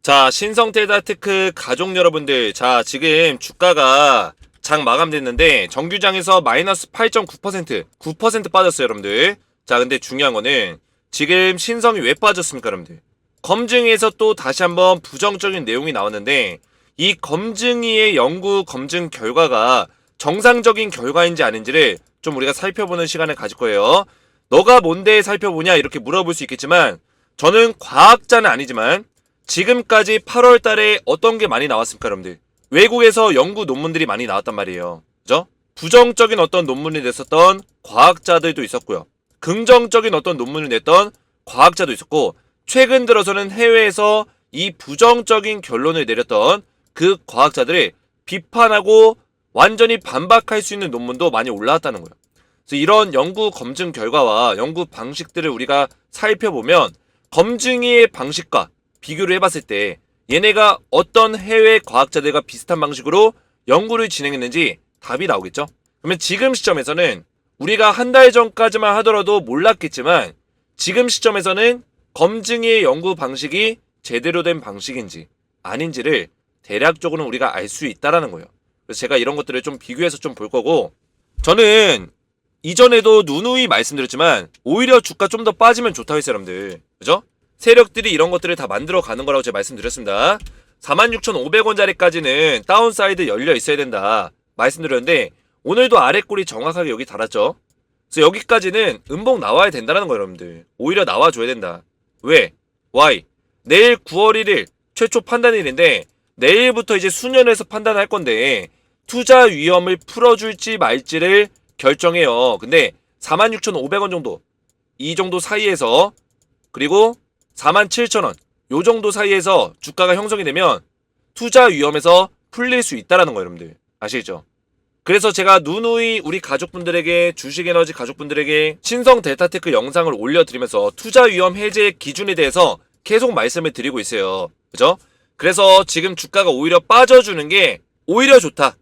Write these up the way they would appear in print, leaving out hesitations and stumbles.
자, 신성테다테크 가족 여러분들, 자, 지금 주가가 장 마감됐는데 정규장에서 마이너스 8.9%, 9% 빠졌어요, 여러분들. 자, 근데 중요한 거는 지금 신성이 왜 빠졌습니까, 여러분들? 검증위에서 또 다시 한번 부정적인 내용이 나왔는데 이 검증위의 연구 검증 결과가 정상적인 결과인지 아닌지를 좀 우리가 살펴보는 시간을 가질 거예요. 너가 뭔데 살펴보냐 이렇게 물어볼 수 있겠지만 저는 과학자는 아니지만 지금까지 8월 달에 어떤 게 많이 나왔습니까, 여러분들? 외국에서 연구 논문들이 많이 나왔단 말이에요. 그죠? 부정적인 어떤 논문을 냈었던 과학자들도 있었고요. 긍정적인 어떤 논문을 냈던 과학자도 있었고, 최근 들어서는 해외에서 이 부정적인 결론을 내렸던 그 과학자들을 비판하고 완전히 반박할 수 있는 논문도 많이 올라왔다는 거예요. 그래서 이런 연구 검증 결과와 연구 방식들을 우리가 살펴보면 검증의 방식과 비교를 해봤을 때 얘네가 어떤 해외 과학자들과 비슷한 방식으로 연구를 진행했는지 답이 나오겠죠? 그러면 지금 시점에서는 우리가 한 달 전까지만 하더라도 몰랐겠지만 지금 시점에서는 검증의 연구 방식이 제대로 된 방식인지 아닌지를 대략적으로 우리가 알 수 있다라는 거예요. 그래서 제가 이런 것들을 좀 비교해서 좀 볼 거고, 저는 이전에도 누누이 말씀드렸지만 오히려 주가 좀 더 빠지면 좋다고 했어요, 여러분들. 그죠? 세력들이 이런 것들을 다 만들어 가는 거라고 제가 말씀드렸습니다. 46,500원짜리까지는 다운사이드 열려 있어야 된다 말씀드렸는데 오늘도 아래꼬리 정확하게 여기 달았죠. 그래서 여기까지는 음봉 나와야 된다는 거예요, 여러분들. 오히려 나와줘야 된다. 왜? Why? 내일 9월 1일 최초 판단일인데 내일부터 이제 수년에서 판단할 건데 투자 위험을 풀어줄지 말지를 결정해요. 근데 46,500원 정도, 이 정도 사이에서, 그리고 47,000원 요 정도 사이에서 주가가 형성이 되면 투자 위험에서 풀릴 수 있다라는 거예요, 여러분들. 아시겠죠? 그래서 제가 누누이 우리 가족분들에게, 주식에너지 가족분들에게 신성 델타테크 영상을 올려드리면서 투자 위험 해제 기준에 대해서 계속 말씀을 드리고 있어요. 그죠? 그래서 지금 주가가 오히려 빠져주는 게 오히려 좋다.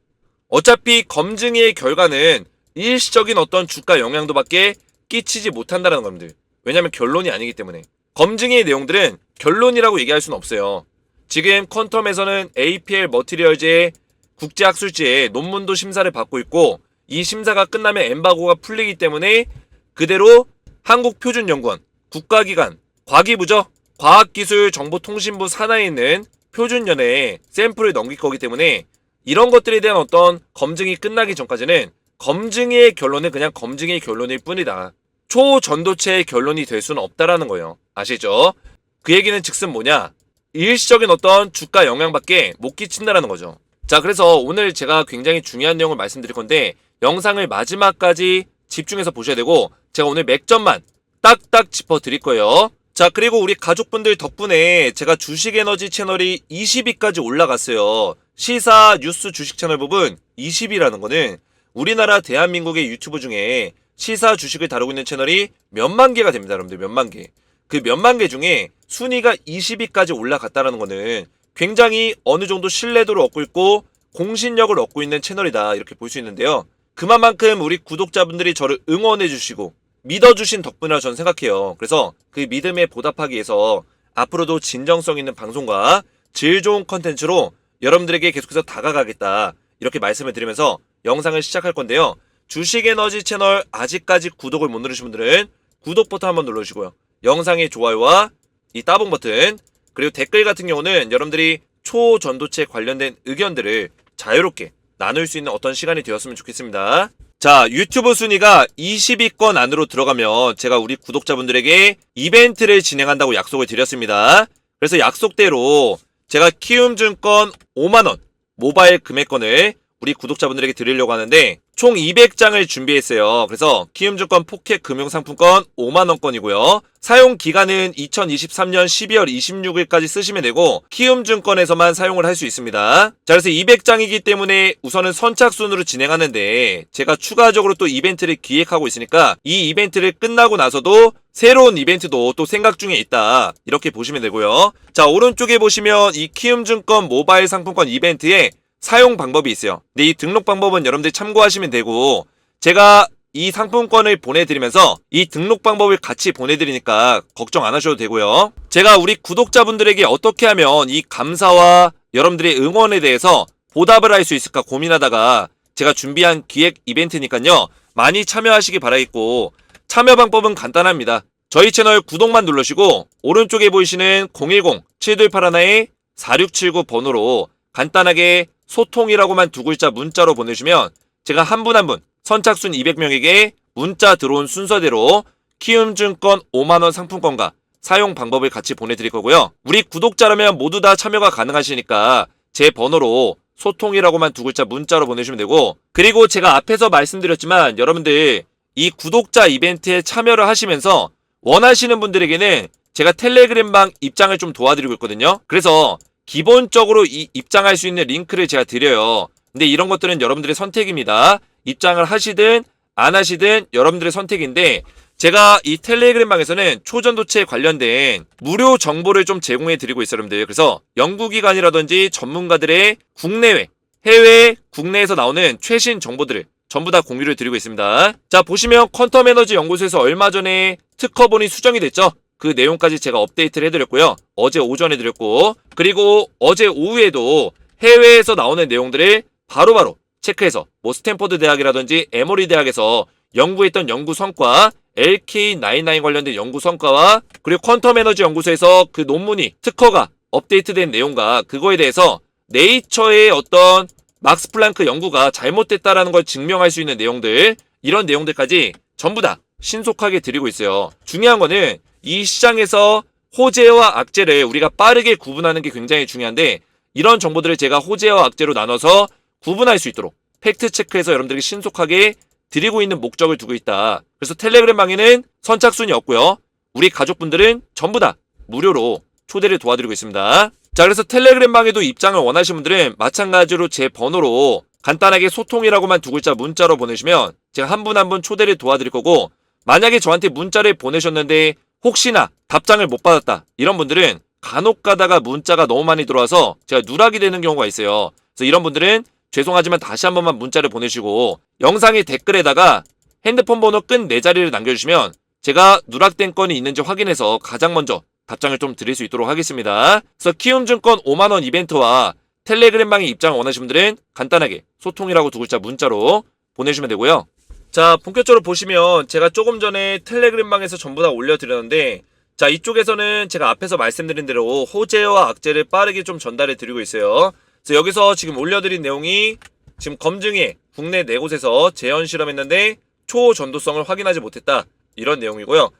어차피 검증의 결과는 일시적인 어떤 주가 영향도 밖에 끼치지 못한다는 겁니다. 왜냐면 결론이 아니기 때문에. 검증의 내용들은 결론이라고 얘기할 수는 없어요. 지금 퀀텀에서는 APL 머티리얼즈의 국제학술지에 논문도 심사를 받고 있고, 이 심사가 끝나면 엠바고가 풀리기 때문에 그대로 한국표준연구원, 국가기관, 과기부죠? 과학기술정보통신부 산하에 있는 표준연회에 샘플을 넘길 거기 때문에 이런 것들에 대한 어떤 검증이 끝나기 전까지는 검증의 결론은 그냥 검증의 결론일 뿐이다. 초전도체의 결론이 될 수는 없다라는 거예요. 아시죠? 그 얘기는 즉슨 뭐냐? 일시적인 어떤 주가 영향밖에 못 끼친다라는 거죠. 자, 그래서 오늘 제가 굉장히 중요한 내용을 말씀드릴 건데 영상을 마지막까지 집중해서 보셔야 되고, 제가 오늘 맥점만 딱딱 짚어드릴 거예요. 자, 그리고 우리 가족분들 덕분에 제가 주식에너지 채널이 20위까지 올라갔어요. 시사 뉴스 주식 채널 부분 20위라는 거는 우리나라 대한민국의 유튜브 중에 시사 주식을 다루고 있는 채널이 몇만 개가 됩니다, 여러분들. 몇만 개. 그 몇만 개 중에 순위가 20위까지 올라갔다는 거는 굉장히 어느 정도 신뢰도를 얻고 있고 공신력을 얻고 있는 채널이다, 이렇게 볼 수 있는데요. 그만큼 우리 구독자분들이 저를 응원해 주시고 믿어주신 덕분이라 저는 생각해요. 그래서 그 믿음에 보답하기 위해서 앞으로도 진정성 있는 방송과 질 좋은 컨텐츠로 여러분들에게 계속해서 다가가겠다, 이렇게 말씀을 드리면서 영상을 시작할 건데요. 주식에너지 채널 아직까지 구독을 못 누르신 분들은 구독 버튼 한번 눌러주시고요. 영상의 좋아요와 이 따봉 버튼, 그리고 댓글 같은 경우는 여러분들이 초전도체 관련된 의견들을 자유롭게 나눌 수 있는 어떤 시간이 되었으면 좋겠습니다. 자, 유튜브 순위가 20위권 안으로 들어가면 제가 우리 구독자분들에게 이벤트를 진행한다고 약속을 드렸습니다. 그래서 약속대로 제가 키움증권 5만원 모바일 금액권을 우리 구독자분들에게 드리려고 하는데 총 200장을 준비했어요. 그래서 키움증권 포켓 금융상품권 5만원권이고요. 사용 기간은 2023년 12월 26일까지 쓰시면 되고 키움증권에서만 사용을 할 수 있습니다. 자, 그래서 200장이기 때문에 우선은 선착순으로 진행하는데 제가 추가적으로 또 이벤트를 기획하고 있으니까 이 이벤트를 끝나고 나서도 새로운 이벤트도 또 생각 중에 있다, 이렇게 보시면 되고요. 자, 오른쪽에 보시면 이 키움증권 모바일 상품권 이벤트에 사용 방법이 있어요. 근데 이 등록 방법은 여러분들이 참고하시면 되고, 제가 이 상품권을 보내드리면서 이 등록 방법을 같이 보내드리니까 걱정 안 하셔도 되고요. 제가 우리 구독자분들에게 어떻게 하면 이 감사와 여러분들의 응원에 대해서 보답을 할 수 있을까 고민하다가 제가 준비한 기획 이벤트니까요. 많이 참여하시기 바라겠고, 참여 방법은 간단합니다. 저희 채널 구독만 누르시고 오른쪽에 보이시는 010-7281-4679 번호로 간단하게 소통이라고만 두 글자 문자로 보내주시면 제가 한 분 한 분 선착순 200명에게 문자 들어온 순서대로 키움증권 5만원 상품권과 사용 방법을 같이 보내드릴 거고요. 우리 구독자라면 모두 다 참여가 가능하시니까 제 번호로 소통이라고만 두 글자 문자로 보내주시면 되고, 그리고 제가 앞에서 말씀드렸지만 여러분들 이 구독자 이벤트에 참여를 하시면서 원하시는 분들에게는 제가 텔레그램방 입장을 좀 도와드리고 있거든요. 그래서 기본적으로 이 입장할 수 있는 링크를 제가 드려요. 근데 이런 것들은 여러분들의 선택입니다. 입장을 하시든 안 하시든 여러분들의 선택인데, 제가 이 텔레그램방에서는 초전도체에 관련된 무료 정보를 좀 제공해 드리고 있어요, 여러분들. 그래서 연구기관이라든지 전문가들의 국내외, 해외, 국내에서 나오는 최신 정보들을 전부 다 공유를 드리고 있습니다. 자, 보시면 퀀텀 에너지 연구소에서 얼마 전에 특허본이 수정이 됐죠. 그 내용까지 제가 업데이트를 해드렸고요. 어제 오전에 드렸고, 그리고 어제 오후에도 해외에서 나오는 내용들을 바로바로 체크해서 뭐 스탠포드 대학이라든지 에머리 대학에서 연구했던 연구 성과, LK99 관련된 연구 성과와 그리고 퀀텀 에너지 연구소에서 그 논문이 특허가 업데이트된 내용과 그거에 대해서 네이처의 어떤 막스 플랑크 연구가 잘못됐다라는 걸 증명할 수 있는 내용들, 이런 내용들까지 전부 다 신속하게 드리고 있어요. 중요한 거는 이 시장에서 호재와 악재를 우리가 빠르게 구분하는 게 굉장히 중요한데, 이런 정보들을 제가 호재와 악재로 나눠서 구분할 수 있도록 팩트 체크해서 여러분들에게 신속하게 드리고 있는 목적을 두고 있다. 그래서 텔레그램방에는 선착순이 없고요. 우리 가족분들은 전부 다 무료로 초대를 도와드리고 있습니다. 자, 그래서 텔레그램방에도 입장을 원하시는 분들은 마찬가지로 제 번호로 간단하게 소통이라고만 두 글자 문자로 보내시면 제가 한 분 한 분 초대를 도와드릴 거고, 만약에 저한테 문자를 보내셨는데 혹시나 답장을 못 받았다, 이런 분들은 간혹 가다가 문자가 너무 많이 들어와서 제가 누락이 되는 경우가 있어요. 그래서 이런 분들은 죄송하지만 다시 한 번만 문자를 보내시고 영상의 댓글에다가 핸드폰 번호 끝 4자리를 남겨주시면 제가 누락된 건이 있는지 확인해서 가장 먼저 답장을 좀 드릴 수 있도록 하겠습니다. 그래서 키움증권 5만원 이벤트와 텔레그램방의 입장을 원하시는 분들은 간단하게 소통이라고 두 글자 문자로 보내주시면 되고요. 자, 본격적으로 보시면 제가 조금 전에 텔레그램방에서 전부 다 올려드렸는데, 자, 이쪽에서는 제가 앞에서 말씀드린 대로 호재와 악재를 빠르게 좀 전달해 드리고 있어요. 그래서 여기서 지금 올려드린 내용이 지금 검증에 국내 4곳에서 재현 실험했는데 초전도성을 확인하지 못했다, 이런 내용이고요.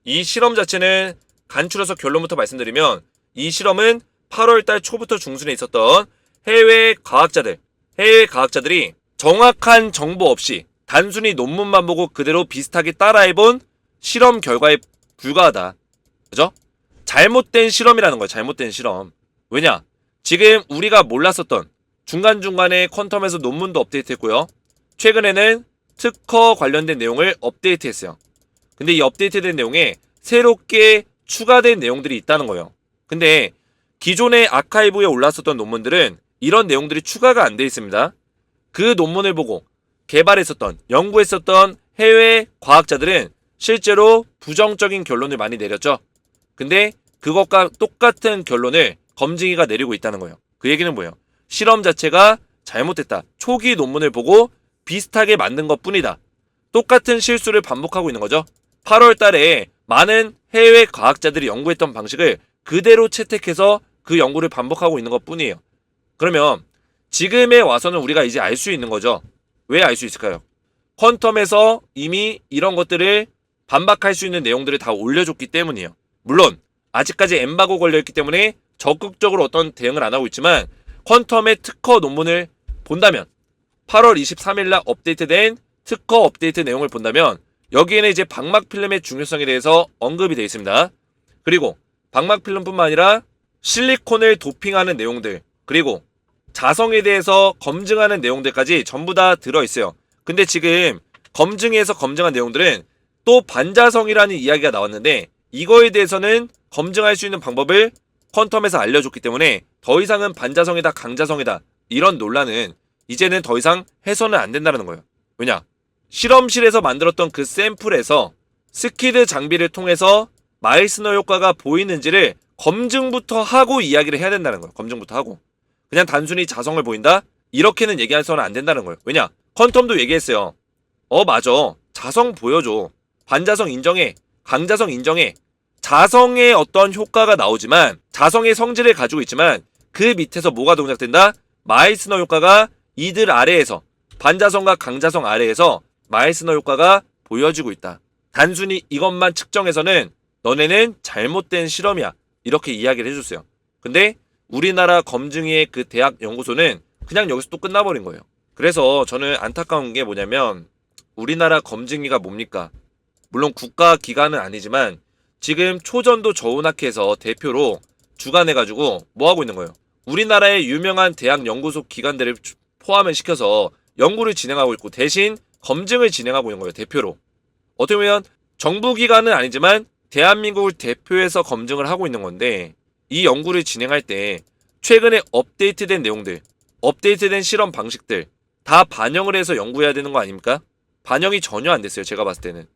이 실험 자체는 간추려서 결론부터 말씀드리면 이 실험은 8월달 초부터 중순에 있었던 해외 과학자들이 정확한 정보 없이 단순히 논문만 보고 그대로 비슷하게 따라해본 실험 결과에 불과하다. 그죠? 잘못된 실험이라는 거예요. 잘못된 실험. 왜냐? 지금 우리가 몰랐었던 중간중간에 퀀텀에서 논문도 업데이트했고요. 최근에는 특허 관련된 내용을 업데이트했어요. 근데 이 업데이트된 내용에 새롭게 추가된 내용들이 있다는 거예요. 근데 기존의 아카이브에 올랐었던 논문들은 이런 내용들이 추가가 안 돼 있습니다. 그 논문을 보고 개발했었던, 연구했었던 해외 과학자들은 실제로 부정적인 결론을 많이 내렸죠. 근데 그것과 똑같은 결론을 검증이가 내리고 있다는 거예요. 그 얘기는 뭐예요? 실험 자체가 잘못됐다. 초기 논문을 보고 비슷하게 만든 것 뿐이다. 똑같은 실수를 반복하고 있는 거죠. 8월 달에 많은 해외 과학자들이 연구했던 방식을 그대로 채택해서 그 연구를 반복하고 있는 것 뿐이에요. 그러면 지금에 와서는 우리가 이제 알 수 있는 거죠. 왜 알 수 있을까요? 퀀텀에서 이미 이런 것들을 반박할 수 있는 내용들을 다 올려줬기 때문이에요. 물론 아직까지 엠바고 걸려있기 때문에 적극적으로 어떤 대응을 안 하고 있지만, 퀀텀의 특허 논문을 본다면 8월 23일날 업데이트된 특허 업데이트 내용을 본다면 여기에는 이제 방막 필름의 중요성에 대해서 언급이 되어 있습니다. 그리고 방막 필름뿐만 아니라 실리콘을 도핑하는 내용들, 그리고 자성에 대해서 검증하는 내용들까지 전부 다 들어있어요. 근데 지금 검증에서 검증한 내용들은 또 반자성이라는 이야기가 나왔는데, 이거에 대해서는 검증할 수 있는 방법을 퀀텀에서 알려줬기 때문에 더 이상은 반자성이다, 강자성이다, 이런 논란은 이제는 더 이상 해서는 안 된다는 거예요. 왜냐? 실험실에서 만들었던 그 샘플에서 스키드 장비를 통해서 마이스너 효과가 보이는지를 검증부터 하고 이야기를 해야 된다는 거예요. 검증부터 하고. 그냥 단순히 자성을 보인다? 이렇게는 얘기해서는 안 된다는 거예요. 왜냐? 퀀텀도 얘기했어요. 맞아. 자성 보여줘. 반자성 인정해. 강자성 인정해. 자성의 어떤 효과가 나오지만, 자성의 성질을 가지고 있지만 그 밑에서 뭐가 동작된다? 마이스너 효과가 이들 아래에서, 반자성과 강자성 아래에서 마이스너 효과가 보여지고 있다. 단순히 이것만 측정해서는 너네는 잘못된 실험이야. 이렇게 이야기를 해줬어요. 근데 우리나라 검증의 그 대학 연구소는 그냥 여기서 또 끝나버린 거예요. 그래서 저는 안타까운 게 뭐냐면, 우리나라 검증위가 뭡니까? 물론 국가기관은 아니지만 지금 초전도 저운학회에서 대표로 주관해가지고 뭐하고 있는 거예요? 우리나라의 유명한 대학 연구소 기관들을 포함을 시켜서 연구를 진행하고 있고 대신 검증을 진행하고 있는 거예요. 대표로. 어떻게 보면 정부기관은 아니지만 대한민국을 대표해서 검증을 하고 있는 건데, 이 연구를 진행할 때 최근에 업데이트된 내용들, 업데이트된 실험 방식들 다 반영을 해서 연구해야 되는 거 아닙니까? 반영이 전혀 안 됐어요. 제가 봤을 때는.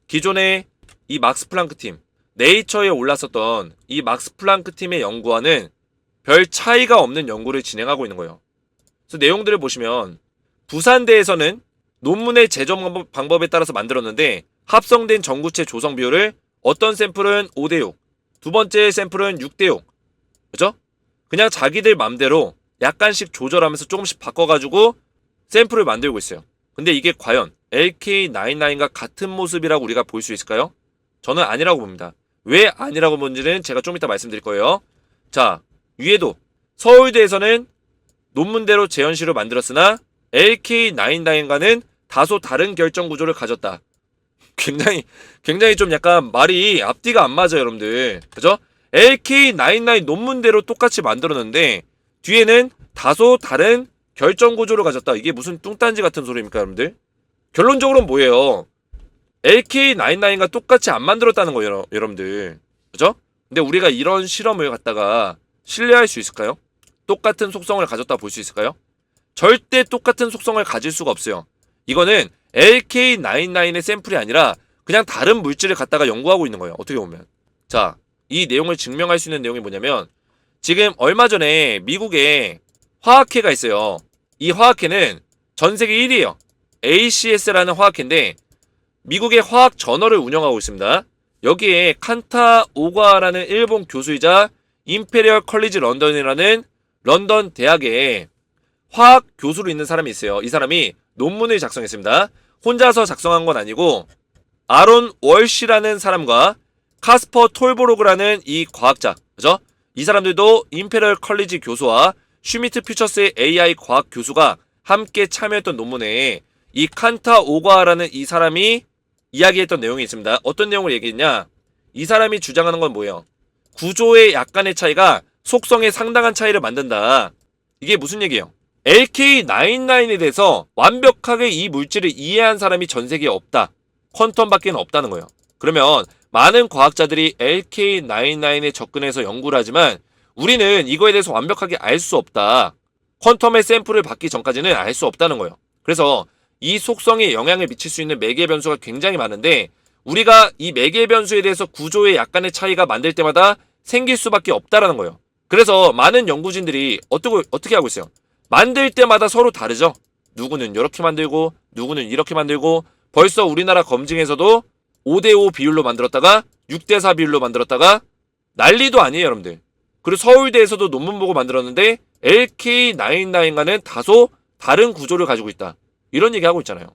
기존에 이 막스 플랑크 팀, 네이처에 올랐었던 이 막스 플랑크 팀의 연구와는 별 차이가 없는 연구를 진행하고 있는 거예요. 그래서 내용들을 보시면 부산대에서는 논문의 제정 방법에 따라서 만들었는데 합성된 전구체 조성 비율을 어떤 샘플은 5대6, 두 번째 샘플은 6대6. 그죠? 그냥 자기들 맘대로 약간씩 조절하면서 조금씩 바꿔가지고 샘플을 만들고 있어요. 근데 이게 과연 LK99과 같은 모습이라고 우리가 볼 수 있을까요? 저는 아니라고 봅니다. 왜 아니라고 보는지는 제가 좀 이따 말씀드릴 거예요. 자, 위에도 서울대에서는 논문대로 재현시로 만들었으나 LK99과는 다소 다른 결정 구조를 가졌다. 굉장히 좀 약간 말이 앞뒤가 안 맞아요, 여러분들. 그죠? LK99 논문대로 똑같이 만들었는데 뒤에는 다소 다른 결정 구조를 가졌다. 이게 무슨 뚱딴지 같은 소리입니까, 여러분들? 결론적으로는 뭐예요? LK99과 똑같이 안 만들었다는 거예요, 여러분들. 그죠? 근데 우리가 이런 실험을 갖다가 신뢰할 수 있을까요? 똑같은 속성을 가졌다 볼 수 있을까요? 절대 똑같은 속성을 가질 수가 없어요. 이거는 LK99의 샘플이 아니라 그냥 다른 물질을 갖다가 연구하고 있는 거예요. 어떻게 보면. 자, 이 내용을 증명할 수 있는 내용이 뭐냐면, 지금 얼마 전에 미국에 화학회가 있어요. 이 화학회는 전 세계 1위에요. ACS라는 화학회인데 미국의 화학 저널을 운영하고 있습니다. 여기에 칸타 오가와라는 일본 교수이자 임페리얼 컬리지 런던이라는 런던 대학에 화학 교수로 있는 사람이 있어요. 이 사람이 논문을 작성했습니다. 혼자서 작성한 건 아니고 아론 월시라는 사람과 카스퍼 톨보로그라는 이 과학자, 그죠? 이 사람들도 임페리얼 컬리지 교수와 슈미트 퓨처스의 AI 과학 교수가 함께 참여했던 논문에 이 칸타 오가와라는 이 사람이 이야기했던 내용이 있습니다. 어떤 내용을 얘기했냐? 이 사람이 주장하는 건 뭐예요? 구조의 약간의 차이가 속성에 상당한 차이를 만든다. 이게 무슨 얘기예요? LK99에 대해서 완벽하게 이 물질을 이해한 사람이 전 세계에 없다. 퀀텀밖에 없다는 거예요. 그러면 많은 과학자들이 LK99에 접근해서 연구를 하지만 우리는 이거에 대해서 완벽하게 알 수 없다. 퀀텀의 샘플을 받기 전까지는 알 수 없다는 거예요. 그래서 이 속성에 영향을 미칠 수 있는 매개 변수가 굉장히 많은데 우리가 이 매개 변수에 대해서 구조의 약간의 차이가 만들 때마다 생길 수밖에 없다라는 거예요. 그래서 많은 연구진들이 어떻게 하고 있어요? 만들 때마다 서로 다르죠? 누구는 이렇게 만들고 누구는 이렇게 만들고 벌써 우리나라 검증에서도 5대5 비율로 만들었다가 6대4 비율로 만들었다가 난리도 아니에요, 여러분들. 그리고 서울대에서도 논문 보고 만들었는데 LK99과는 다소 다른 구조를 가지고 있다. 이런 얘기 하고 있잖아요.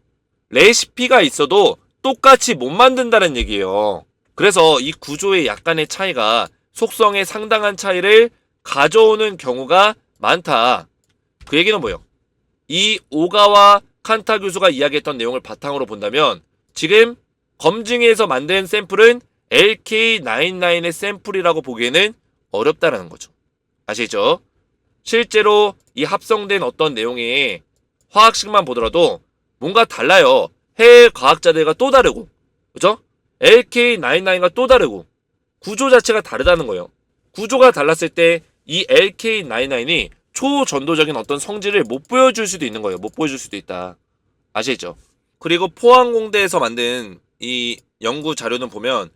레시피가 있어도 똑같이 못 만든다는 얘기예요. 그래서 이 구조의 약간의 차이가 속성에 상당한 차이를 가져오는 경우가 많다. 그 얘기는 뭐예요? 이 오가와 칸타 교수가 이야기했던 내용을 바탕으로 본다면 지금 검증에서 만든 샘플은 LK99의 샘플이라고 보기에는 어렵다라는 거죠. 아시죠? 실제로 이 합성된 어떤 내용의 화학식만 보더라도 뭔가 달라요. 해외 과학자들과 또 다르고, 그죠? LK99과 또 다르고 구조 자체가 다르다는 거예요. 구조가 달랐을 때 이 LK99이 초전도적인 어떤 성질을 못 보여줄 수도 있는 거예요. 못 보여줄 수도 있다. 아시겠죠? 그리고 포항공대에서 만든 이 연구 자료는 보면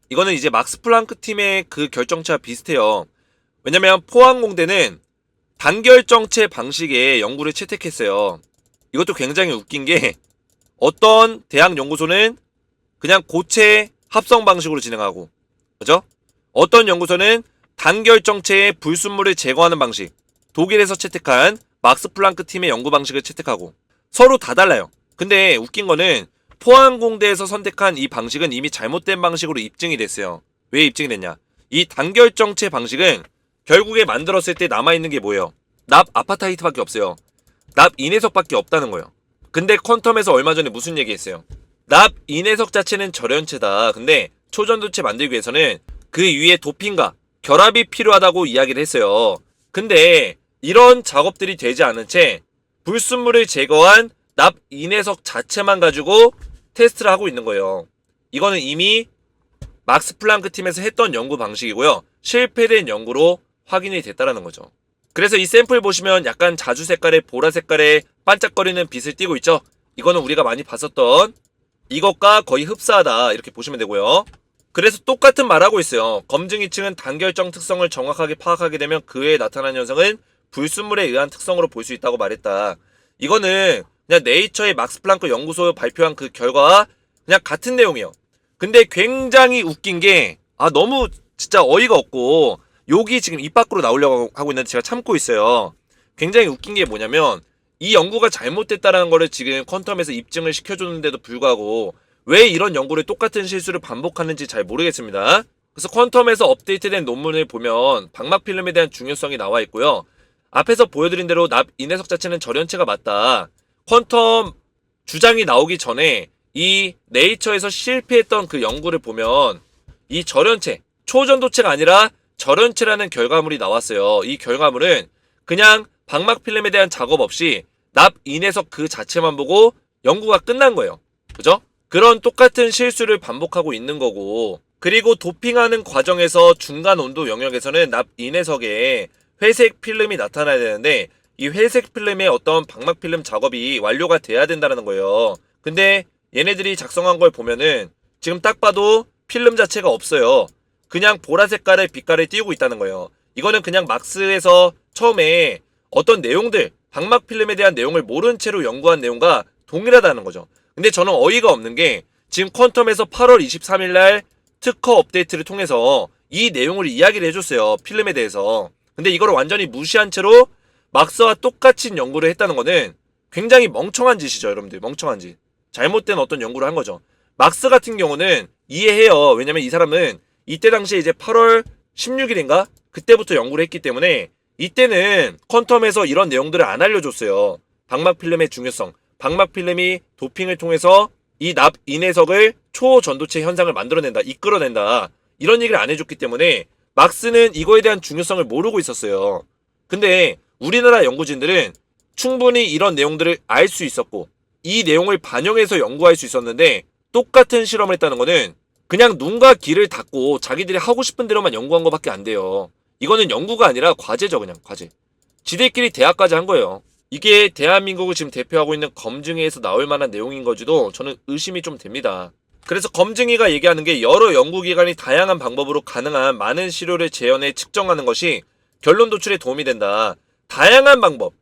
이거는 이제 막스 플랑크 팀의 그 결정체와 비슷해요. 왜냐면 포항공대는 단결정체 방식의 연구를 채택했어요. 이것도 굉장히 웃긴 게 어떤 대학 연구소는 그냥 고체 합성 방식으로 진행하고, 그죠? 어떤 연구소는 단결정체의 불순물을 제거하는 방식, 독일에서 채택한 막스 플랑크 팀의 연구 방식을 채택하고 서로 다 달라요. 근데 웃긴 거는 포항공대에서 선택한 이 방식은 이미 잘못된 방식으로 입증이 됐어요. 왜 입증이 됐냐? 이 단결정체 방식은 결국에 만들었을 때 남아있는 게 뭐예요? 납 아파타이트밖에 없어요. 납 인해석밖에 없다는 거예요. 근데 퀀텀에서 얼마 전에 무슨 얘기했어요? 납 인해석 자체는 절연체다. 근데 초전도체 만들기 위해서는 그 위에 도핑과 결합이 필요하다고 이야기를 했어요. 근데 이런 작업들이 되지 않은 채 불순물을 제거한 납 인해석 자체만 가지고 테스트를 하고 있는 거예요. 이거는 이미 막스 플랑크 팀에서 했던 연구 방식이고요. 실패된 연구로 확인이 됐다라는 거죠. 그래서 이 샘플 보시면 약간 자주 색깔의 보라 색깔의 반짝거리는 빛을 띠고 있죠. 이거는 우리가 많이 봤었던 이것과 거의 흡사하다 이렇게 보시면 되고요. 그래서 똑같은 말하고 있어요. 검증 2층은 단결정 특성을 정확하게 파악하게 되면 그 외에 나타나는 현상은 불순물에 의한 특성으로 볼 수 있다고 말했다. 이거는 그냥 네이처의 막스 플랑크 연구소 발표한 그 결과와 그냥 같은 내용이에요. 근데 굉장히 웃긴 게 너무 진짜 어이가 없고 욕이 지금 입 밖으로 나오려고 하고 있는데 제가 참고 있어요. 굉장히 웃긴 게 뭐냐면 이 연구가 잘못됐다라는 거를 지금 퀀텀에서 입증을 시켜줬는데도 불구하고 왜 이런 연구를 똑같은 실수를 반복하는지 잘 모르겠습니다. 그래서 퀀텀에서 업데이트된 논문을 보면 방막 필름에 대한 중요성이 나와 있고요. 앞에서 보여드린 대로 납 인해석 자체는 절연체가 맞다. 퀀텀 주장이 나오기 전에 이 네이처에서 실패했던 그 연구를 보면 이 절연체, 초전도체가 아니라 절연체라는 결과물이 나왔어요. 이 결과물은 그냥 방막 필름에 대한 작업 없이 납 인해석 그 자체만 보고 연구가 끝난 거예요. 그죠? 그런 똑같은 실수를 반복하고 있는 거고, 그리고 도핑하는 과정에서 중간 온도 영역에서는 납 인해석에 회색 필름이 나타나야 되는데 이 회색 필름의 어떤 방막 필름 작업이 완료가 돼야 된다는 거예요. 근데 얘네들이 작성한 걸 보면은 지금 딱 봐도 필름 자체가 없어요. 그냥 보라 색깔의 빛깔을 띄우고 있다는 거예요. 이거는 그냥 막스에서 처음에 어떤 내용들, 방막 필름에 대한 내용을 모른 채로 연구한 내용과 동일하다는 거죠. 근데 저는 어이가 없는 게 지금 퀀텀에서 8월 23일 날 특허 업데이트를 통해서 이 내용을 이야기를 해줬어요. 필름에 대해서. 근데 이걸 완전히 무시한 채로 막스와 똑같이 연구를 했다는 거는 굉장히 멍청한 짓이죠, 여러분들. 멍청한 짓. 잘못된 어떤 연구를 한 거죠. 막스 같은 경우는 이해해요. 왜냐면 이 사람은 이때 당시에 이제 8월 16일인가? 그때부터 연구를 했기 때문에 이때는 퀀텀에서 이런 내용들을 안 알려줬어요. 방막 필름의 중요성. 방막 필름이 도핑을 통해서 이 납 인해석을 초전도체 현상을 만들어낸다. 이끌어낸다. 이런 얘기를 안 해줬기 때문에 막스는 이거에 대한 중요성을 모르고 있었어요. 근데 우리나라 연구진들은 충분히 이런 내용들을 알 수 있었고 이 내용을 반영해서 연구할 수 있었는데 똑같은 실험을 했다는 거는 그냥 눈과 귀를 닫고 자기들이 하고 싶은 대로만 연구한 것밖에 안 돼요. 이거는 연구가 아니라 과제죠. 그냥 과제. 지들끼리 대학까지 한 거예요. 이게 대한민국을 지금 대표하고 있는 검증회에서 나올 만한 내용인 거지도 저는 의심이 좀 됩니다. 그래서 검증위가 얘기하는 게 여러 연구기관이 다양한 방법으로 가능한 많은 시료를 재현해 측정하는 것이 결론 도출에 도움이 된다. 다양한 방법.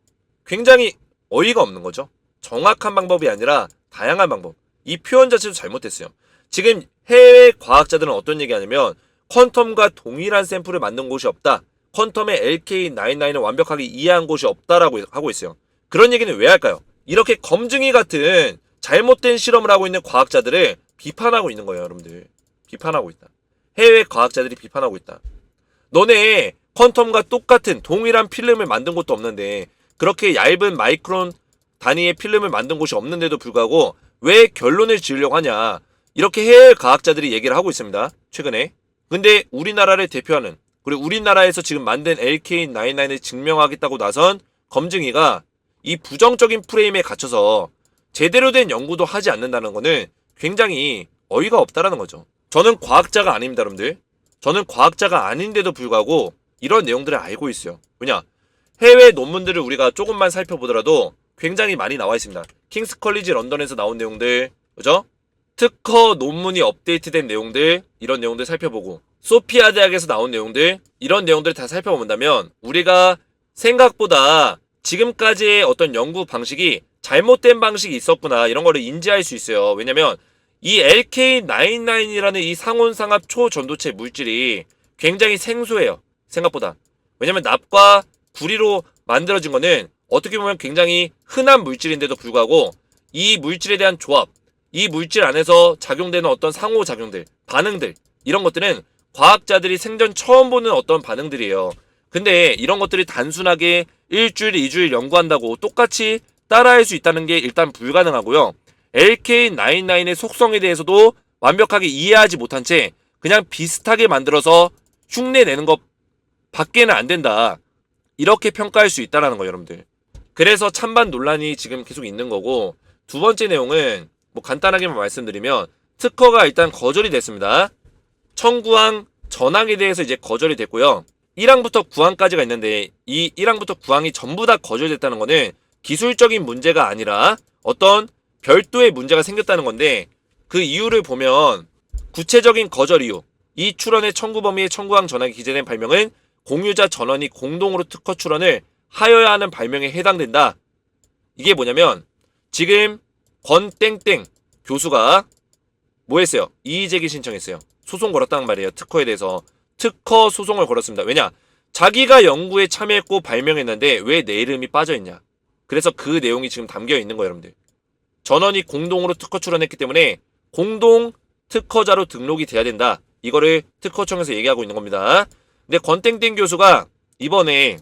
굉장히 어이가 없는 거죠. 정확한 방법이 아니라 다양한 방법. 이 표현 자체도 잘못됐어요. 지금 해외 과학자들은 어떤 얘기 하냐면 퀀텀과 동일한 샘플을 만든 곳이 없다. 퀀텀의 LK99을 완벽하게 이해한 곳이 없다라고 하고 있어요. 그런 얘기는 왜 할까요? 이렇게 검증이 같은 잘못된 실험을 하고 있는 과학자들을 비판하고 있는 거예요, 여러분들. 비판하고 있다. 해외 과학자들이 비판하고 있다. 너네 퀀텀과 똑같은 동일한 필름을 만든 곳도 없는데 그렇게 얇은 마이크론 단위의 필름을 만든 곳이 없는데도 불구하고 왜 결론을 지으려고 하냐. 이렇게 해외 과학자들이 얘기를 하고 있습니다. 최근에. 근데 우리나라를 대표하는 그리고 우리나라에서 지금 만든 LK99을 증명하겠다고 나선 검증위가 이 부정적인 프레임에 갇혀서 제대로 된 연구도 하지 않는다는 거는 굉장히 어이가 없다라는 거죠. 저는 과학자가 아닙니다, 여러분들. 저는 과학자가 아닌데도 불구하고 이런 내용들을 알고 있어요. 왜냐? 해외 논문들을 우리가 조금만 살펴보더라도 굉장히 많이 나와 있습니다. 킹스 컬리지 런던에서 나온 내용들, 그죠? 특허 논문이 업데이트된 내용들, 이런 내용들 살펴보고, 소피아 대학에서 나온 내용들, 이런 내용들을 다 살펴본다면 우리가 생각보다 지금까지의 어떤 연구 방식이 잘못된 방식이 있었구나, 이런 거를 인지할 수 있어요. 왜냐면 이 LK99이라는 이 상온상합 초전도체 물질이 굉장히 생소해요. 생각보다. 왜냐면 납과 구리로 만들어진 거는 어떻게 보면 굉장히 흔한 물질인데도 불구하고 이 물질에 대한 조합, 이 물질 안에서 작용되는 어떤 상호작용들, 반응들, 이런 것들은 과학자들이 생전 처음 보는 어떤 반응들이에요. 근데 이런 것들이 단순하게 일주일, 이주일 연구한다고 똑같이 따라할 수 있다는 게 일단 불가능하고요. LK99의 속성에 대해서도 완벽하게 이해하지 못한 채 그냥 비슷하게 만들어서 흉내내는 것 밖에는 안 된다. 이렇게 평가할 수 있다는 거예요, 여러분들. 그래서 찬반 논란이 지금 계속 있는 거고, 두 번째 내용은 뭐 간단하게만 말씀드리면 특허가 일단 거절이 됐습니다. 청구항 전항에 대해서 이제 거절이 됐고요. 1항부터 9항까지가 있는데 이 1항부터 9항이 전부 다 거절됐다는 거는 기술적인 문제가 아니라 어떤 별도의 문제가 생겼다는 건데, 그 이유를 보면 구체적인 거절 이유, 이 출원의 청구 범위의 청구항 전항에 기재된 발명은 공유자 전원이 공동으로 특허 출원을 하여야 하는 발명에 해당된다. 이게 뭐냐면 지금 권땡땡 교수가 뭐 했어요? 이의제기 신청했어요. 소송 걸었다는 말이에요. 특허에 대해서. 특허 소송을 걸었습니다. 왜냐? 자기가 연구에 참여했고 발명했는데 왜 내 이름이 빠져있냐? 그래서 그 내용이 지금 담겨 있는 거예요, 여러분들. 전원이 공동으로 특허 출원했기 때문에 공동 특허자로 등록이 돼야 된다. 이거를 특허청에서 얘기하고 있는 겁니다. 근데 권땡땡 교수가 이번에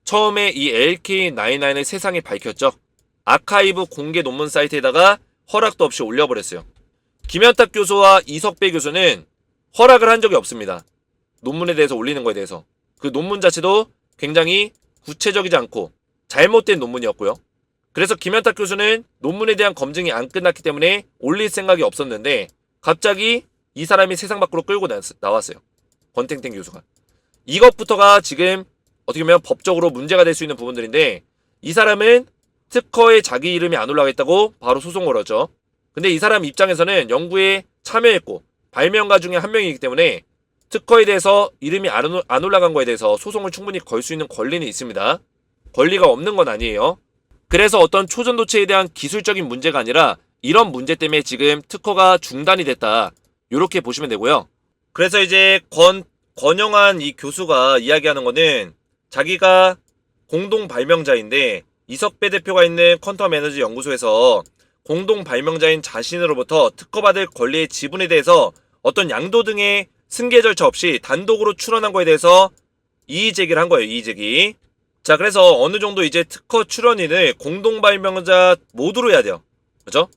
처음에 이 LK99의 세상에 밝혔죠. 아카이브 공개 논문 사이트에다가 허락도 없이 올려버렸어요. 김현탁 교수와 이석배 교수는 허락을 한 적이 없습니다. 논문에 대해서 올리는 거에 대해서. 그 논문 자체도 굉장히 구체적이지 않고 잘못된 논문이었고요. 그래서 김현탁 교수는 논문에 대한 검증이 안 끝났기 때문에 올릴 생각이 없었는데 갑자기 이 사람이 세상 밖으로 끌고 나왔어요. 권땡땡 교수가. 이것부터가 지금 어떻게 보면 법적으로 문제가 될 수 있는 부분들인데, 이 사람은 특허에 자기 이름이 안 올라가겠다고 바로 소송 걸었죠. 근데 이 사람 입장에서는 연구에 참여했고 발명가 중에 한 명이기 때문에 특허에 대해서 이름이 안 올라간 거에 대해서 소송을 충분히 걸 수 있는 권리는 있습니다. 권리가 없는 건 아니에요. 그래서 어떤 초전도체에 대한 기술적인 문제가 아니라 이런 문제 때문에 지금 특허가 중단이 됐다. 이렇게 보시면 되고요. 그래서 이제 권영환 이 교수가 이야기하는 거는 자기가 공동 발명자인데 이석배 대표가 있는 퀀텀 에너지 연구소에서 공동 발명자인 자신으로부터 특허받을 권리의 지분에 대해서 어떤 양도 등의 승계 절차 없이 단독으로 출원한 거에 대해서 이의 제기를 한 거예요. 이의 제기. 자, 그래서 어느 정도 이제 특허 출원인을 공동 발명자 모두로 해야 돼요. 그죠?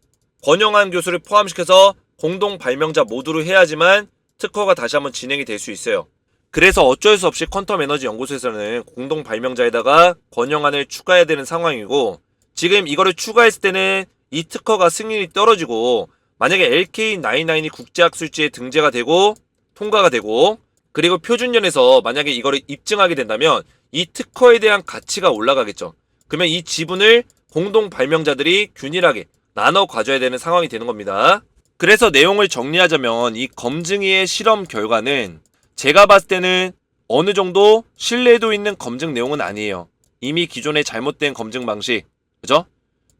권영환 교수를 포함시켜서 공동 발명자 모두로 해야지만 특허가 다시 한번 진행이 될 수 있어요. 그래서 어쩔 수 없이 퀀텀 에너지 연구소에서는 공동 발명자에다가 권영환을 추가해야 되는 상황이고, 지금 이거를 추가했을 때는 이 특허가 승인이 떨어지고, 만약에 LK99이 국제학술지에 등재가 되고 통과가 되고, 그리고 표준연에서 만약에 이거를 입증하게 된다면 이 특허에 대한 가치가 올라가겠죠. 그러면 이 지분을 공동 발명자들이 균일하게 나눠 가져야 되는 상황이 되는 겁니다. 그래서 내용을 정리하자면 이 검증위의 실험 결과는 제가 봤을 때는 어느 정도 신뢰도 있는 검증 내용은 아니에요. 이미 기존의 잘못된 검증 방식, 그죠?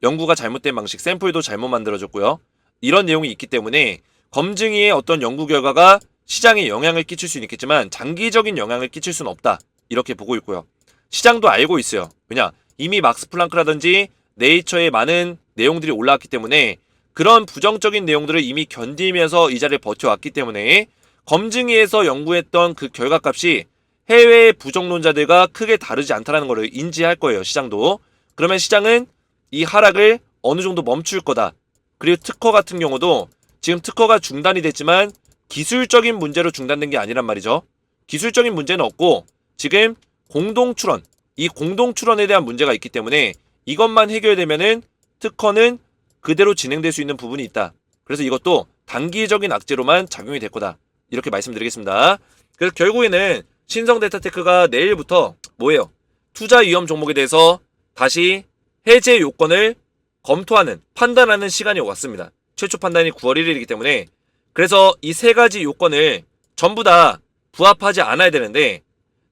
연구가 잘못된 방식, 샘플도 잘못 만들어졌고요. 이런 내용이 있기 때문에 검증위의 어떤 연구 결과가 시장에 영향을 끼칠 수는 있겠지만 장기적인 영향을 끼칠 수는 없다. 이렇게 보고 있고요. 시장도 알고 있어요. 왜냐? 이미 막스 플랑크라든지 네이처에 많은 내용들이 올라왔기 때문에 그런 부정적인 내용들을 이미 견디면서 이 자리를 버텨왔기 때문에 검증위에서 연구했던 그 결과값이 해외의 부정론자들과 크게 다르지 않다는 것을 인지할 거예요. 시장도. 그러면 시장은 이 하락을 어느 정도 멈출 거다. 그리고 특허 같은 경우도 지금 특허가 중단이 됐지만 기술적인 문제로 중단된 게 아니란 말이죠. 기술적인 문제는 없고 지금 공동출원, 이 공동출원에 대한 문제가 있기 때문에 이것만 해결되면은 특허는 그대로 진행될 수 있는 부분이 있다. 그래서 이것도 단기적인 악재로만 작용이 될 거다. 이렇게 말씀드리겠습니다. 그래서 결국에는 신성데이터테크가 내일부터 뭐예요? 투자 위험 종목에 대해서 다시 해제 요건을 검토하는, 판단하는 시간이 왔습니다. 최초 판단이 9월 1일이기 때문에. 그래서 이 세 가지 요건을 전부 다 부합하지 않아야 되는데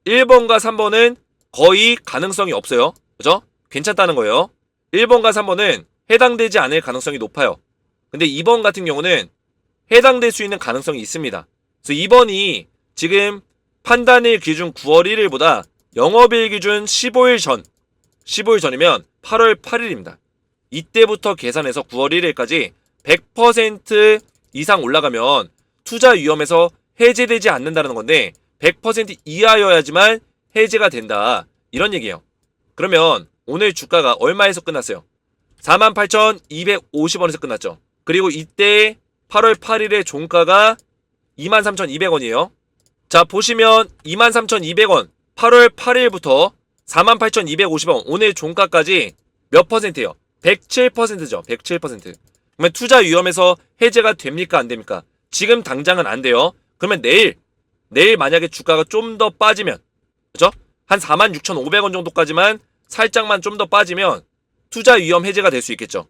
1번과 3번은 거의 가능성이 없어요. 그죠? 괜찮다는 거예요. 1번과 3번은 해당되지 않을 가능성이 높아요. 근데 2번 같은 경우는 해당될 수 있는 가능성이 있습니다. 그래서 2번이 지금 판단일 기준 9월 1일보다 영업일 기준 15일 전, 15일 전이면 8월 8일입니다. 이때부터 계산해서 9월 1일까지 100% 이상 올라가면 투자 위험에서 해제되지 않는다는 건데 100% 이하여야지만 해제가 된다. 이런 얘기예요. 그러면 오늘 주가가 얼마에서 끝났어요? 48,250원에서 끝났죠. 그리고 이때 8월 8일의 종가가 23,200원이에요. 자, 보시면 23,200원 8월 8일부터 48,250원 오늘 종가까지 몇 퍼센트예요? 107%죠. 107%. 그러면 투자 위험에서 해제가 됩니까? 안 됩니까? 지금 당장은 안 돼요. 그러면 내일 만약에 주가가 좀 더 빠지면, 그죠? 한 46,500원 정도까지만 살짝만 좀 더 빠지면 투자 위험 해제가 될 수 있겠죠.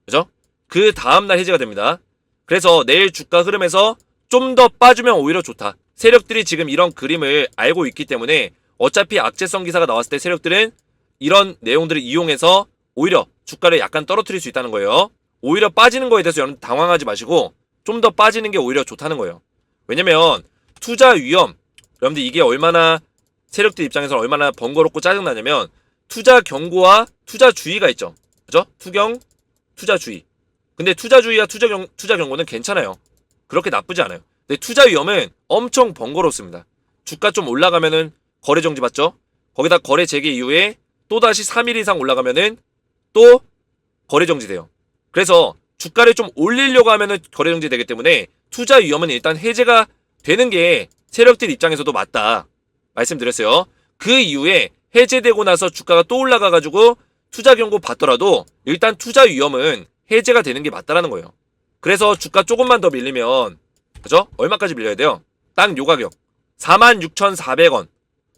그죠? 그 다음날 해제가 됩니다. 그래서 내일 주가 흐름에서 좀 더 빠지면 오히려 좋다. 세력들이 지금 이런 그림을 알고 있기 때문에 어차피 악재성 기사가 나왔을 때 세력들은 이런 내용들을 이용해서 오히려 주가를 약간 떨어뜨릴 수 있다는 거예요. 오히려 빠지는 거에 대해서 여러분 당황하지 마시고 좀 더 빠지는 게 오히려 좋다는 거예요. 왜냐면 투자 위험, 여러분들 이게 얼마나 세력들 입장에서 얼마나 번거롭고 짜증나냐면 투자 경고와 투자 주의가 있죠. 그죠? 투경, 투자주의. 근데 투자주의와 투자 경고는 괜찮아요. 그렇게 나쁘지 않아요. 근데 투자 위험은 엄청 번거롭습니다. 주가 좀 올라가면은 거래 정지 받죠. 거기다 거래 재개 이후에 또다시 3일 이상 올라가면은 또 거래 정지돼요. 그래서 주가를 좀 올리려고 하면은 거래 정지 되기 때문에 투자 위험은 일단 해제가 되는 게 세력들 입장에서도 맞다. 말씀드렸어요. 그 이후에 해제되고 나서 주가가 또 올라가가지고 투자 경고 받더라도 일단 투자 위험은 해제가 되는 게 맞다라는 거예요. 그래서 주가 조금만 더 밀리면, 그죠? 얼마까지 밀려야 돼요? 딱 요 가격. 46,400원.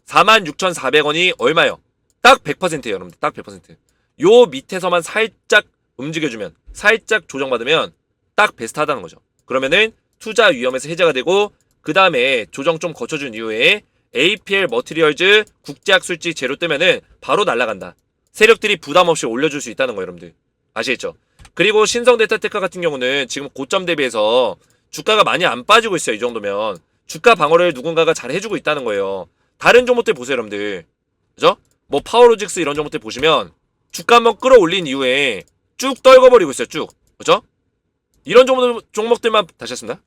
46,400원이 얼마요? 딱 100%예요, 여러분들. 딱 100%. 요 밑에서만 살짝 움직여주면, 살짝 조정받으면 딱 베스트하다는 거죠. 그러면은 투자 위험에서 해제가 되고 그 다음에 조정 좀 거쳐준 이후에 APL 머티리얼즈 국제학술지 제로 뜨면은 바로 날아간다. 세력들이 부담 없이 올려줄 수 있다는 거예요, 여러분들. 아시겠죠? 그리고 신성데이터테크 같은 경우는 지금 고점 대비해서 주가가 많이 안 빠지고 있어요. 이 정도면 주가 방어를 누군가가 잘 해주고 있다는 거예요. 다른 종목들 보세요, 여러분들. 그죠? 뭐 파워로직스 이런 종목들 보시면 주가 한번 끌어올린 이후에 쭉 떨궈버리고 있어요. 쭉. 그죠? 이런 종목들만 다시 했습니다.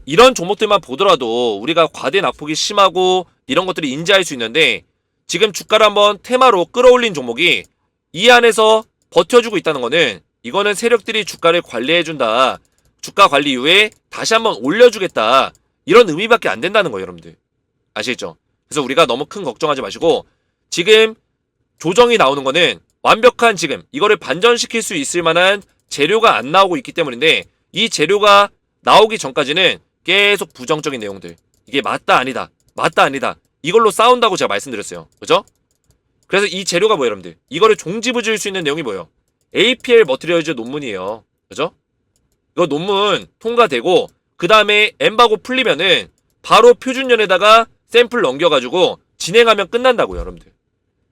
이런 종목들만 보더라도 우리가 과대 낙폭이 심하고 이런 것들이 인지할 수 있는데 지금 주가를 한번 테마로 끌어올린 종목이 이 안에서 버텨주고 있다는 거는 이거는 세력들이 주가를 관리해준다. 주가 관리 이후에 다시 한번 올려주겠다. 이런 의미밖에 안 된다는 거예요, 여러분들. 아시겠죠? 그래서 우리가 너무 큰 걱정하지 마시고 지금 조정이 나오는 거는 완벽한 지금 이거를 반전시킬 수 있을 만한 재료가 안 나오고 있기 때문인데 이 재료가 나오기 전까지는 계속 부정적인 내용들. 이게 맞다 아니다. 맞다 아니다. 이걸로 싸운다고 제가 말씀드렸어요. 그죠? 그래서 이 재료가 뭐예요, 여러분들? 이거를 종지부지을 수 있는 내용이 뭐예요? APL 머티리얼즈 논문이에요. 그죠? 이거 논문 통과되고 그 다음에 엠바고 풀리면은 바로 표준연에다가 샘플 넘겨가지고 진행하면 끝난다고요, 여러분들.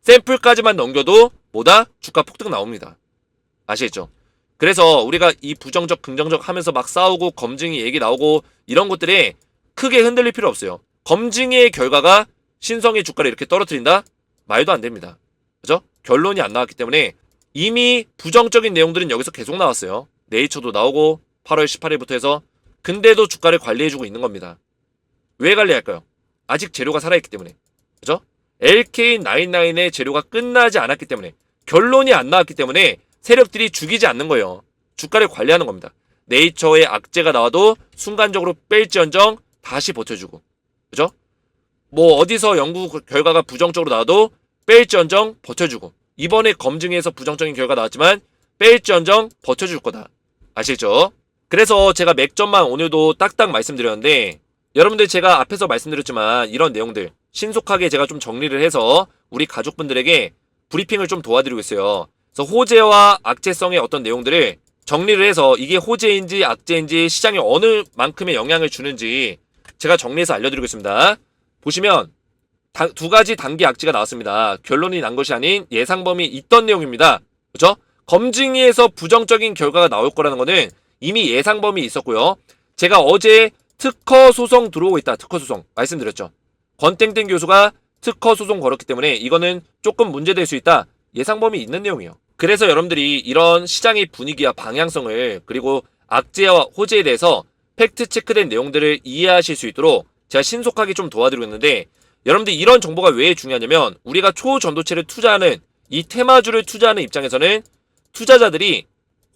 샘플까지만 넘겨도 뭐다? 주가 폭등 나옵니다. 아시겠죠? 그래서 우리가 이 부정적 긍정적 하면서 막 싸우고 검증이 얘기 나오고 이런 것들에 크게 흔들릴 필요 없어요. 검증의 결과가 신성의 주가를 이렇게 떨어뜨린다? 말도 안 됩니다. 그죠? 결론이 안 나왔기 때문에 이미 부정적인 내용들은 여기서 계속 나왔어요. 네이처도 나오고 8월 18일부터 해서 근데도 주가를 관리해주고 있는 겁니다. 왜 관리할까요? 아직 재료가 살아있기 때문에. 그죠? LK99의 재료가 끝나지 않았기 때문에 결론이 안 나왔기 때문에 세력들이 죽이지 않는 거예요. 주가를 관리하는 겁니다. 네이처의 악재가 나와도 순간적으로 뺄지언정 다시 버텨주고. 그죠? 뭐 어디서 연구 결과가 부정적으로 나와도 뺄지언정 버텨주고. 이번에 검증에서 부정적인 결과 나왔지만 뺄지언정 버텨줄 거다. 아시겠죠? 그래서 제가 맥점만 오늘도 딱딱 말씀드렸는데 여러분들 제가 앞에서 말씀드렸지만 이런 내용들 신속하게 제가 좀 정리를 해서 우리 가족분들에게 브리핑을 좀 도와드리고 있어요. 그래서 호재와 악재성의 어떤 내용들을 정리를 해서 이게 호재인지 악재인지 시장에 어느 만큼의 영향을 주는지 제가 정리해서 알려드리고 있습니다. 보시면 두 가지 단기 악재가 나왔습니다. 결론이 난 것이 아닌 예상 범위 있던 내용입니다. 그렇죠? 검증위에서 부정적인 결과가 나올 거라는 거는 이미 예상 범위 있었고요. 제가 어제 특허 소송 들어오고 있다. 특허 소송 말씀드렸죠. 권땡땡 교수가 특허 소송 걸었기 때문에 이거는 조금 문제될 수 있다. 예상 범위 있는 내용이에요. 그래서 여러분들이 이런 시장의 분위기와 방향성을 그리고 악재와 호재에 대해서 팩트 체크된 내용들을 이해하실 수 있도록 제가 신속하게 좀 도와드리고 있는데 여러분들 이런 정보가 왜 중요하냐면 우리가 초전도체를 투자하는 이 테마주를 투자하는 입장에서는 투자자들이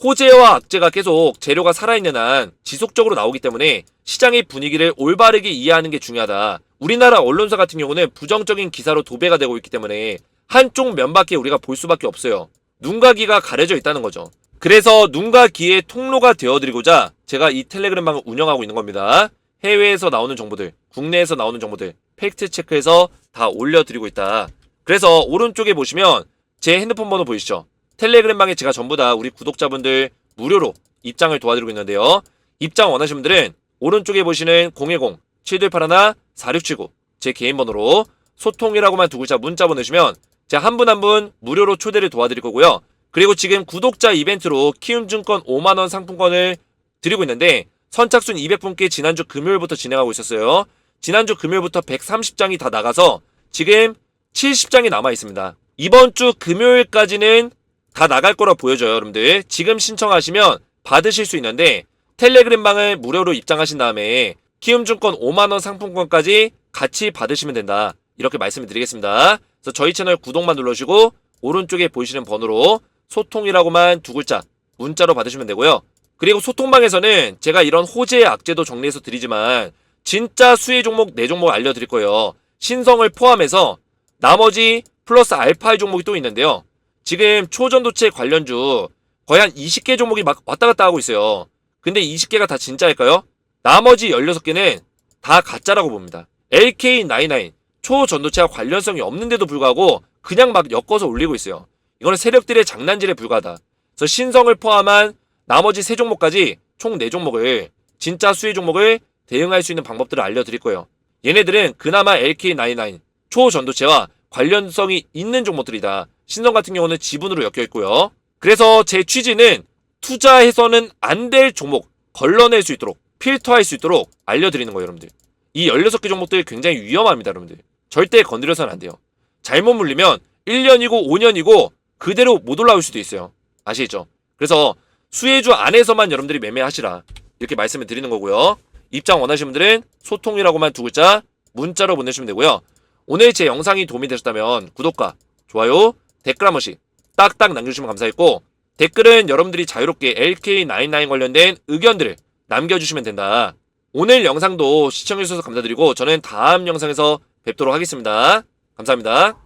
호재와 악재가 계속 재료가 살아있는 한 지속적으로 나오기 때문에 시장의 분위기를 올바르게 이해하는 게 중요하다. 우리나라 언론사 같은 경우는 부정적인 기사로 도배가 되고 있기 때문에 한쪽 면밖에 우리가 볼 수밖에 없어요. 눈과 귀가 가려져 있다는 거죠. 그래서 눈과 귀의 통로가 되어드리고자 제가 이 텔레그램방을 운영하고 있는 겁니다. 해외에서 나오는 정보들, 국내에서 나오는 정보들 팩트 체크해서 다 올려드리고 있다. 그래서 오른쪽에 보시면 제 핸드폰 번호 보이시죠? 텔레그램방에 제가 전부 다 우리 구독자분들 무료로 입장을 도와드리고 있는데요. 입장 원하시는 분들은 오른쪽에 보시는 010-7281-4679 제 개인 번호로 소통이라고만 두 글자 문자 보내주시면 제가 한 분 한 분 무료로 초대를 도와드릴 거고요. 그리고 지금 구독자 이벤트로 키움증권 5만원 상품권을 드리고 있는데 선착순 200분께 지난주 금요일부터 진행하고 있었어요. 지난주 금요일부터 130장이 다 나가서 지금 70장이 남아 있습니다. 이번 주 금요일까지는 다 나갈 거라 보여져요. 여러분들 지금 신청하시면 받으실 수 있는데 텔레그램방을 무료로 입장하신 다음에 키움증권 5만원 상품권까지 같이 받으시면 된다. 이렇게 말씀을 드리겠습니다. 그래서 저희 채널 구독만 눌러주시고 오른쪽에 보이시는 번호로 소통이라고만 두 글자 문자로 받으시면 되고요. 그리고 소통방에서는 제가 이런 호재의 악재도 정리해서 드리지만 진짜 수혜 종목 4종목 알려드릴 거예요. 신성을 포함해서 나머지 플러스 알파의 종목이 또 있는데요. 지금 초전도체 관련주 거의 한 20개 종목이 막 왔다 갔다 하고 있어요. 근데 20개가 다 진짜일까요? 나머지 16개는 다 가짜라고 봅니다. LK99 초전도체와 관련성이 없는데도 불구하고 그냥 막 엮어서 올리고 있어요. 이거는 세력들의 장난질에 불과하다. 그래서 신성을 포함한 나머지 3종목까지 총 4종목을 진짜 수혜 종목을 대응할 수 있는 방법들을 알려드릴 거예요. 얘네들은 그나마 LK99 초전도체와 관련성이 있는 종목들이다. 신성 같은 경우는 지분으로 엮여 있고요. 그래서 제 취지는 투자해서는 안 될 종목 걸러낼 수 있도록 필터할 수 있도록 알려드리는 거예요. 여러분들 이 16개 종목들 굉장히 위험합니다. 여러분들 절대 건드려서는 안 돼요. 잘못 물리면 1년이고 5년이고 그대로 못 올라올 수도 있어요. 아시겠죠? 그래서 수혜주 안에서만 여러분들이 매매하시라 이렇게 말씀을 드리는 거고요. 입장 원하시는 분들은 소통이라고만 두 글자 문자로 보내주시면 되고요. 오늘 제 영상이 도움이 되셨다면 구독과 좋아요 댓글 한 번씩 딱딱 남겨주시면 감사했고 댓글은 여러분들이 자유롭게 LK99 관련된 의견들을 남겨주시면 된다. 오늘 영상도 시청해주셔서 감사드리고 저는 다음 영상에서 뵙도록 하겠습니다. 감사합니다.